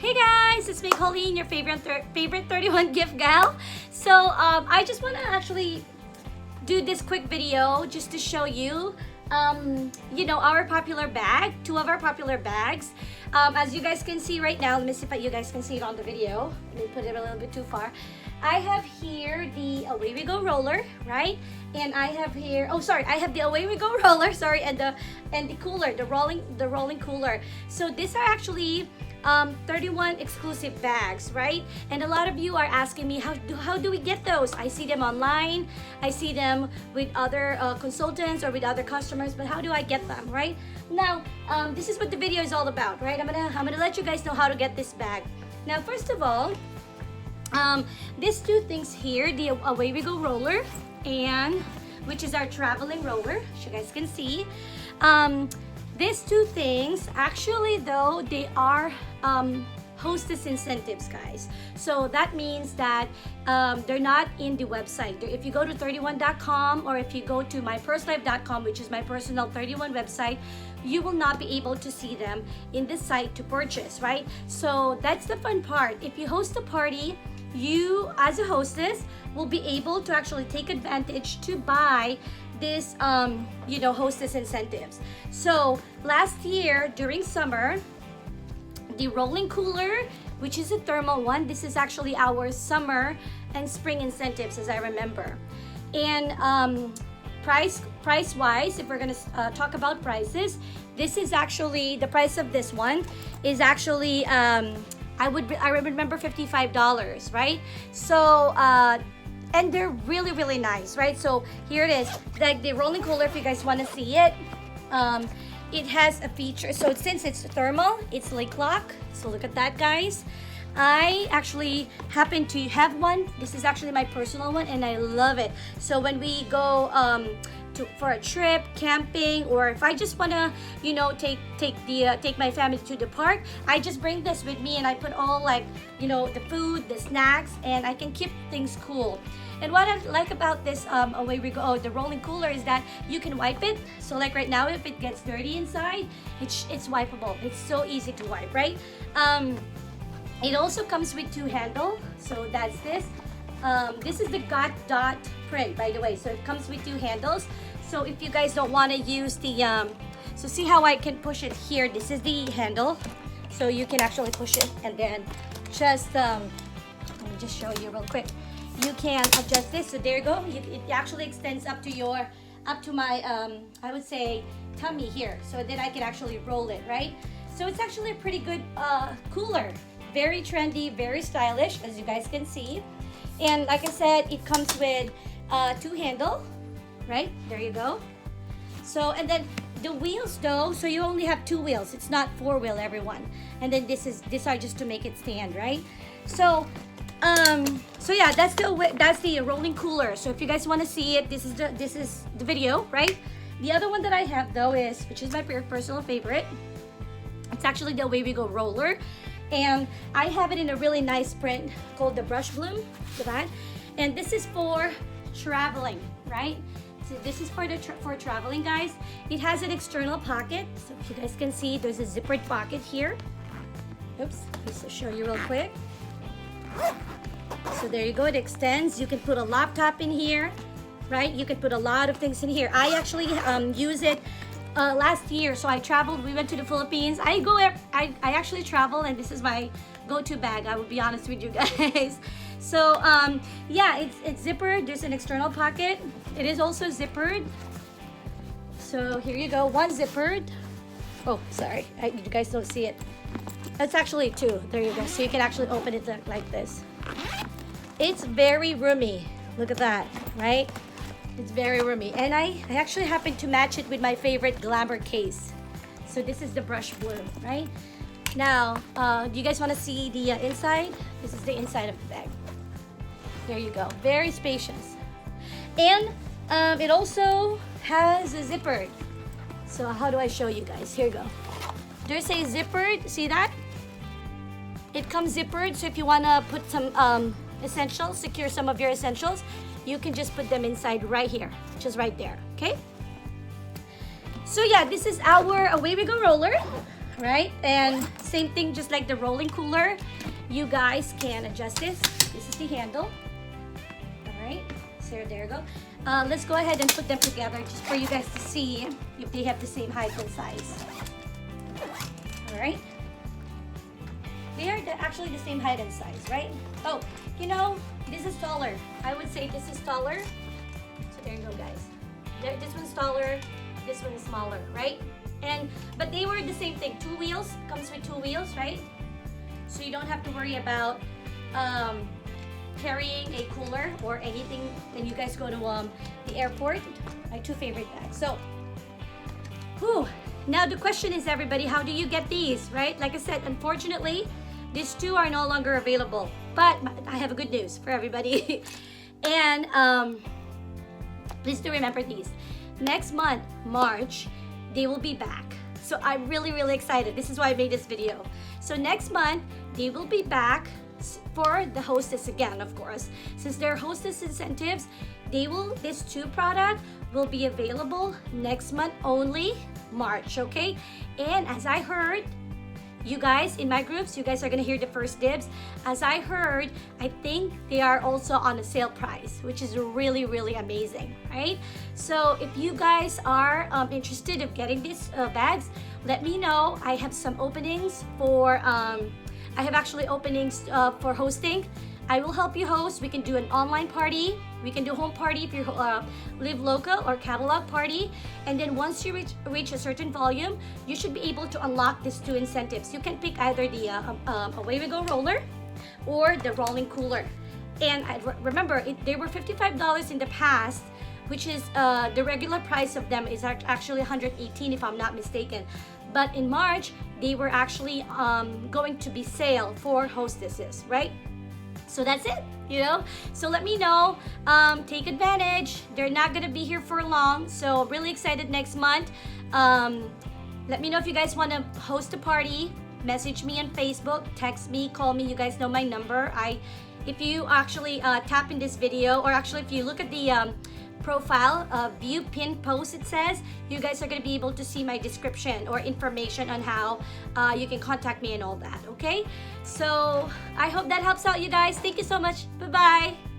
Hey guys, it's me Colleen, your favorite 31 gift gal. So I just want to actually do this quick video just to show you our popular bag, two of our popular bags. As you guys can see right now, let me see if you guys can see it on the video. Let me put it a little bit too far. I have here the Away We Go roller, right? And I have here, I have the Away We Go roller, and the cooler, the rolling cooler. So these are actually 31 exclusive bags, right? And a lot of you are asking me, how do we get those? I see them online, I see them with other consultants or with other customers, but how do I get them, right? Now, this is what the video is all about, right? I'm gonna let you guys know how to get this bag. Now, first of all, these two things here, the Away We Go roller, and which is our traveling roller, as you guys can see. These two things, actually though, they are hostess incentives, guys. So that means that they're not in the website. If you go to 31.com or if you go to mypurselife.com, which is my personal 31 website, you will not be able to see them in the site to purchase, right? So that's the fun part. If you host a party, you as a hostess will be able to actually take advantage to buy this hostess incentives. So last year during summer, the rolling cooler, which is a thermal one, this is actually our summer and spring incentives, as I remember. And price wise, if we're gonna talk about prices, this is actually the price of this one is actually I remember $55, right? So and they're really nice, right? So here it is, like the rolling cooler, if you guys want to see it. It has a feature, so since it's thermal, it's link lock. So look at that, guys. I actually happen to have one. This is actually my personal one and I love it. So when we go for a trip, camping, or if I just wanna, take my family to the park, I just bring this with me and I put all the food, the snacks, and I can keep things cool. And what I like about this Away We Go, the rolling cooler, is that you can wipe it. So like right now, if it gets dirty inside, it's wipeable. It's so easy to wipe, right? It also comes with two handles. So that's this. This is the Got Dot print, by the way. So it comes with two handles. So if you guys don't want to use the, so see how I can push it here. This is the handle. So you can actually push it and then just, let me just show you real quick. You can adjust this. So there you go. It actually extends up to my, I would say, tummy here. So that I can actually roll it, right? So it's actually a pretty good cooler. Very trendy, very stylish, as you guys can see. And like I said, it comes with two handle, right? There you go. So, and then the wheels though, so you only have two wheels. It's not four wheel, everyone. And then these are just to make it stand, right? So, yeah, that's the rolling cooler. So if you guys want to see it, this is the video, right? The other one that I have though is, which is my personal favorite. It's actually the Away We Go roller. And I have it in a really nice print called the Brush Bloom, look at that. And this is for traveling, right? So this is for traveling, guys. It has an external pocket. So if you guys can see, there's a zippered pocket here. Oops, just to show you real quick. So there you go, it extends. You can put a laptop in here, right? You can put a lot of things in here. I actually use it last year. So I traveled, we went to the Philippines. I actually travel, and this is my go-to bag, I will be honest with you guys. So yeah, it's zippered. There's an external pocket. It is also zippered. So here you go, one zippered. Oh, sorry, you guys don't see it. It's actually two. There you go. So you can actually open it like this. It's very roomy. Look at that, right? It's very roomy. And I actually happen to match it with my favorite glamour case. So this is the Brush Bloom, right? Now, do you guys want to see the inside? This is the inside of the bag. There you go. Very spacious. And it also has a zipper. So how do I show you guys? Here you go. There's a zippered, see that? It comes zippered, so if you want to put some essentials, secure some of your essentials, you can just put them inside right here, just right there, okay? So yeah, this is our Away We Go roller. right? And same thing, just like the rolling cooler, you guys can adjust this. This is the handle. All right, so there you go. Let's go ahead and put them together just for you guys to see if they have the same height and size. All right, they are actually the same height and size, right? Oh, you know, this is taller. I would say this is taller. So there you go, guys. This one's taller, this one is smaller, right? But they were the same thing. 2 wheels, comes with 2 wheels, right? So you don't have to worry about carrying a cooler or anything when you guys go to the airport. My 2 favorite bags. So, whew. Now the question is, everybody, how do you get these, right? Like I said, unfortunately, these 2 are no longer available. But I have a good news for everybody. And please do remember these. Next month, March, they will be back. So I'm really, really excited. This is why I made this video. So next month, they will be back for the hostess again, of course. Since they're hostess incentives, this 2 product will be available next month only, March, okay? And as I heard, you guys in my groups, you guys are gonna hear the first dibs. As I heard, I think they are also on a sale price, which is really, really amazing, right? So if you guys are interested in getting these bags, let me know. I have some openings for, I have actually openings for hosting. I will help you host. We can do an online party. We can do home party if you live local, or catalog party. And then once you reach a certain volume, you should be able to unlock these 2 incentives. You can pick either the Away We Go roller or the rolling cooler. And remember, they were $55 in the past, which is the regular price of them is actually $118 if I'm not mistaken. But in March, they were actually going to be sale for hostesses, right? So that's it, you know? So let me know, take advantage. They're not gonna be here for long, so really excited next month. Let me know if you guys wanna host a party. Message me on Facebook, text me, call me, you guys know my number. If you actually tap in this video, or actually if you look at the profile view pin post, it says, you guys are going to be able to see my description or information on how you can contact me and all that. Okay, so I hope that helps out, you guys. Thank you so much. Bye bye.